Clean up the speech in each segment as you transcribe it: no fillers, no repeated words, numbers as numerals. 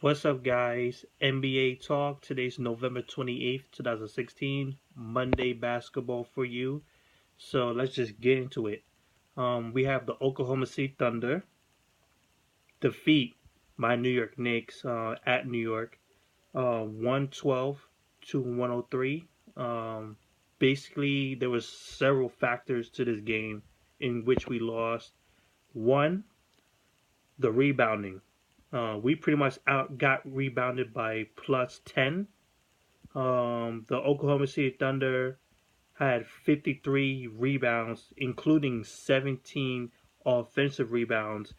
What's up, guys? NBA Talk. Today's November 28th, 2016. Monday basketball for you. So let's just get into it. We have the Oklahoma City Thunder defeat my New York Knicks at New York 112 to 103. Basically, there was several factors to this game in which we lost. One, the rebounding. We pretty much got rebounded by plus 10. The Oklahoma City Thunder had 53 rebounds, including 17 offensive rebounds.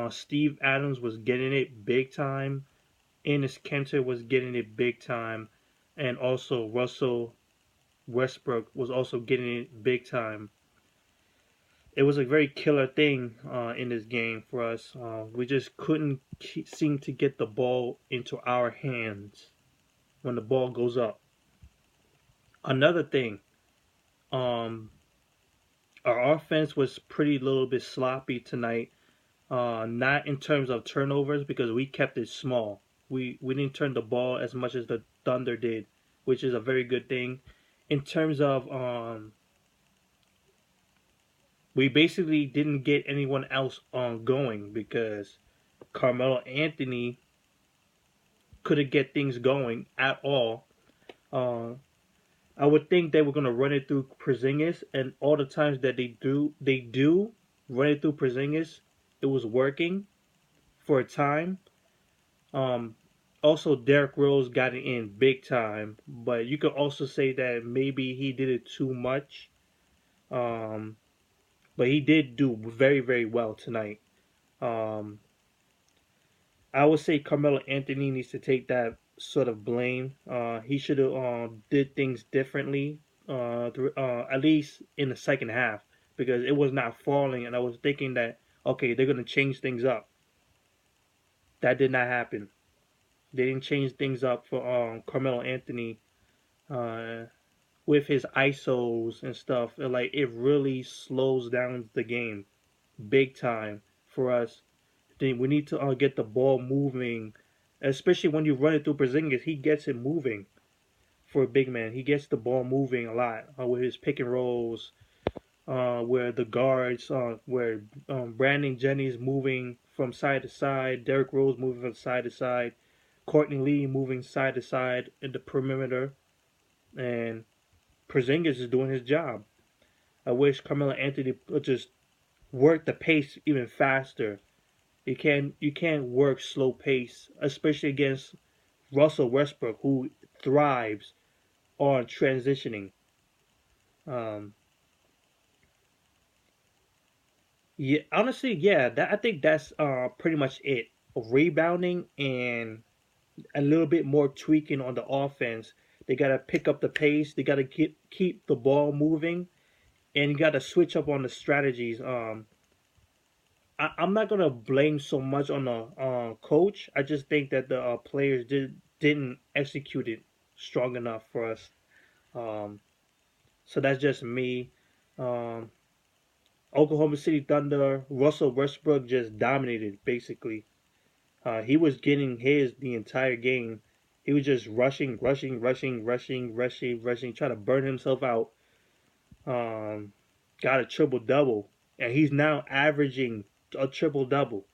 Steve Adams was getting it big time. Enes Kanter was getting it big time. And also Russell Westbrook was also getting it big time. It was a very killer thing in this game for us. We just couldn't seem to get the ball into our hands when the ball goes up. Another thing, um, our offense was pretty little bit sloppy tonight. Not in terms of turnovers because we kept it small. We didn't turn the ball as much as the Thunder did, which is a very good thing. In terms of we basically didn't get anyone else on going because Carmelo Anthony couldn't get things going at all. Uh, I would think they were gonna run it through Porzingis, and all the times that they do run it through Porzingis, it was working for a time. Um, Also, Derrick Rose got it in big time, but you could also say that maybe he did it too much. Um, but he did do very, very well tonight. Um, I would say Carmelo Anthony needs to take that sort of blame. He should have did things differently, at least in the second half, because it was not falling, and I was thinking that okay, they're gonna change things up. That did not happen. They didn't change things up for Carmelo Anthony uh, with his ISOs and stuff. Like it really slows down the game big time for us. Then we need to get the ball moving, especially when you run it through Porzingis. He gets it moving for a big man. He gets the ball moving a lot with his pick and rolls, where the guards, where Brandon Jennings moving from side to side, Derrick Rose moving from side to side, Courtney Lee moving side to side in the perimeter, and Porzingis is doing his job. I wish Carmelo Anthony would just work the pace even faster. You can't work slow pace, especially against Russell Westbrook, who thrives on transitioning. Um, yeah, honestly, yeah, I think that's pretty much it. Rebounding and a little bit more tweaking on the offense. They gotta pick up the pace. They gotta keep the ball moving, and you gotta switch up on the strategies. I'm not gonna blame so much on the coach. I just think that the players didn't execute it strong enough for us. Um, so that's just me. Um, Oklahoma City Thunder, Russell Westbrook just dominated basically. He was getting his the entire game. He was just rushing, trying to burn himself out. Um, got a triple double, and he's now averaging a triple double.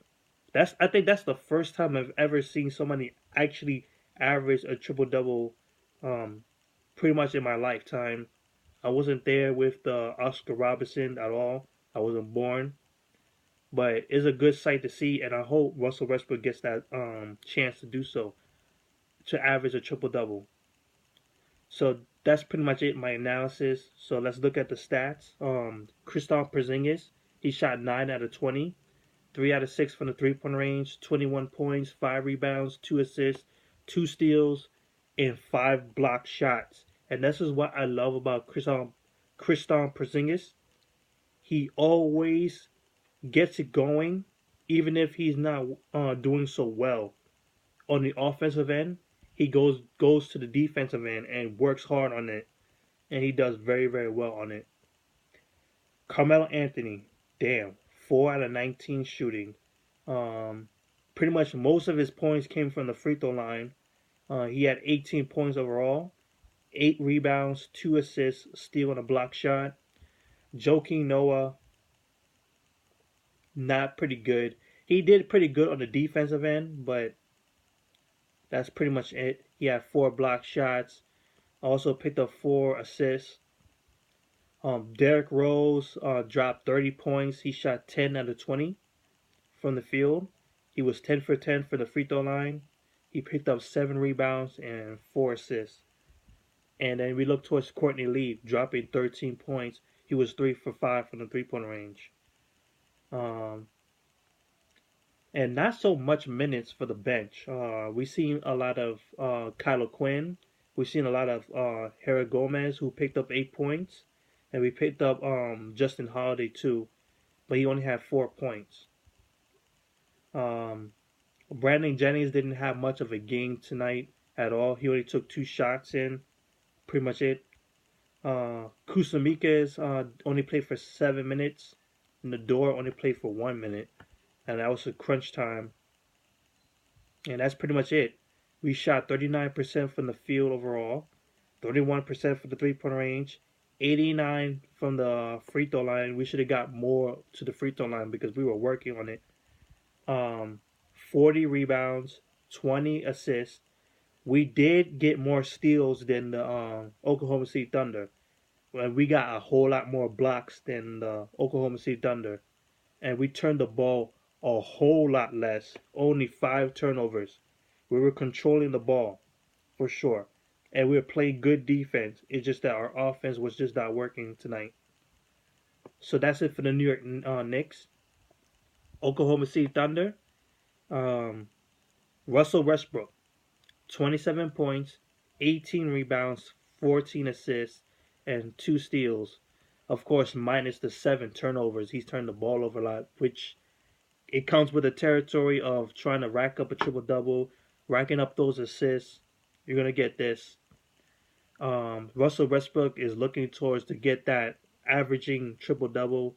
I think that's the first time I've ever seen somebody actually average a triple double, um, pretty much in my lifetime. I wasn't there with Oscar Robertson at all. I wasn't born, but it's a good sight to see, and I hope Russell Westbrook gets that chance to do so, to average a triple double. So that's pretty much it, my analysis. So let's look at the stats. Kristaps Porzingis, he shot 9 out of 20, 3 out of 6 from the 3-point range, 21 points, 5 rebounds, 2 assists, 2 steals, and 5 blocked shots. And this is what I love about Kristaps Porzingis. He always gets it going, even if he's not doing so well on the offensive end. He goes to the defensive end and works hard on it, and he does very, very well on it. Carmelo Anthony, damn, 4 out of 19 shooting. Um, Pretty much most of his points came from the free throw line. He had 18 points overall, 8 rebounds, 2 assists, steal, and a block shot. Joakim Noah, not pretty good. He did pretty good on the defensive end, but that's pretty much it. He had 4 block shots. Also picked up 4 assists. Derrick Rose dropped 30 points. He shot 10 out of 20 from the field. He was 10 for 10 for the free throw line. He picked up 7 rebounds and 4 assists. And then we look towards Courtney Lee, dropping 13 points. He was 3 for 5 from the three-point range. And not so much minutes for the bench. We've seen a lot of Kylo Quinn. We've seen a lot of Herrera Gomez, who picked up 8 points. And we picked up Justin Holiday, too. But he only had 4 points. Brandon Jennings didn't have much of a game tonight at all. He only took 2 shots in. Pretty much it. Kusamikas only played for 7 minutes. And the door only played for 1 minute. And that was a crunch time. And that's pretty much it. We shot 39% from the field overall. 31% from the three-point range. 89 from the free throw line. We should have got more to the free throw line because we were working on it. 40 rebounds. 20 assists. We did get more steals than the Oklahoma City Thunder. And we got a whole lot more blocks than the Oklahoma City Thunder. And we turned the ball a whole lot less. Only 5 turnovers. We were controlling the ball, for sure. And we were playing good defense. It's just that our offense was just not working tonight. So that's it for the New York Knicks. Oklahoma City Thunder. Russell Westbrook. 27 points, 18 rebounds, 14 assists, and 2 steals. Of course, minus the 7 turnovers. He's turned the ball over a lot, which it comes with the territory of trying to rack up a triple-double, racking up those assists. You're going to get this. Russell Westbrook is looking towards to get that averaging triple-double.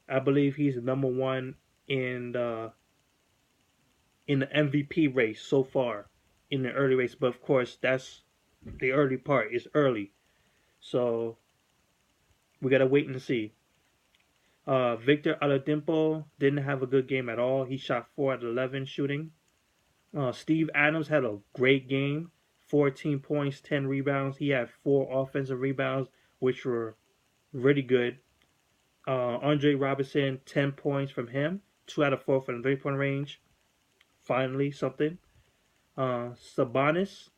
I believe he's number 1 in the MVP race so far in the early race. But, of course, that's the early part. It's early. So, we got to wait and see. Victor Oladipo didn't have a good game at all. He shot 4 out of 11 shooting. Steve Adams had a great game. 14 points, 10 rebounds. He had 4 offensive rebounds, which were really good. Andre Robinson, 10 points from him. 2 out of 4 from the 3-point range. Finally, something. Sabonis,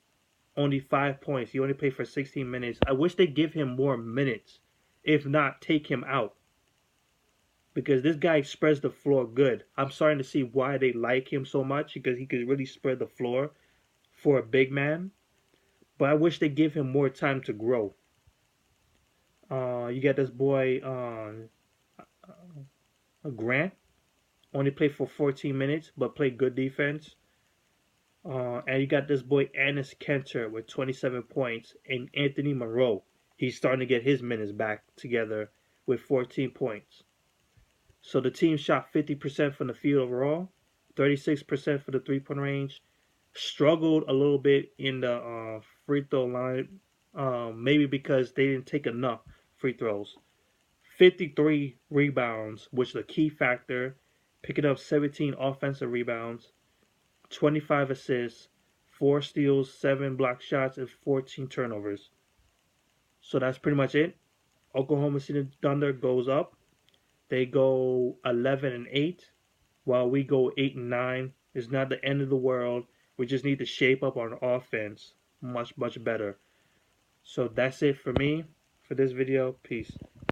only 5 points. He only played for 16 minutes. I wish they give him more minutes. If not, take him out. Because this guy spreads the floor good. I'm starting to see why they like him so much. Because he could really spread the floor for a big man. But I wish they give him more time to grow. You got this boy, Grant. Only played for 14 minutes, but played good defense. And you got this boy, Enes Kanter, with 27 points. And Anthony Monroe. He's starting to get his minutes back together with 14 points. So the team shot 50% from the field overall, 36% for the 3-point range. Struggled a little bit in the free throw line, maybe because they didn't take enough free throws. 53 rebounds, which is a key factor, picking up 17 offensive rebounds, 25 assists, 4 steals, 7 block shots, and 14 turnovers. So that's pretty much it. Oklahoma City Thunder goes up. They go 11-8, while we go 8-9. It's not the end of the world. We just need to shape up our offense much, much better. So that's it for me for this video. Peace.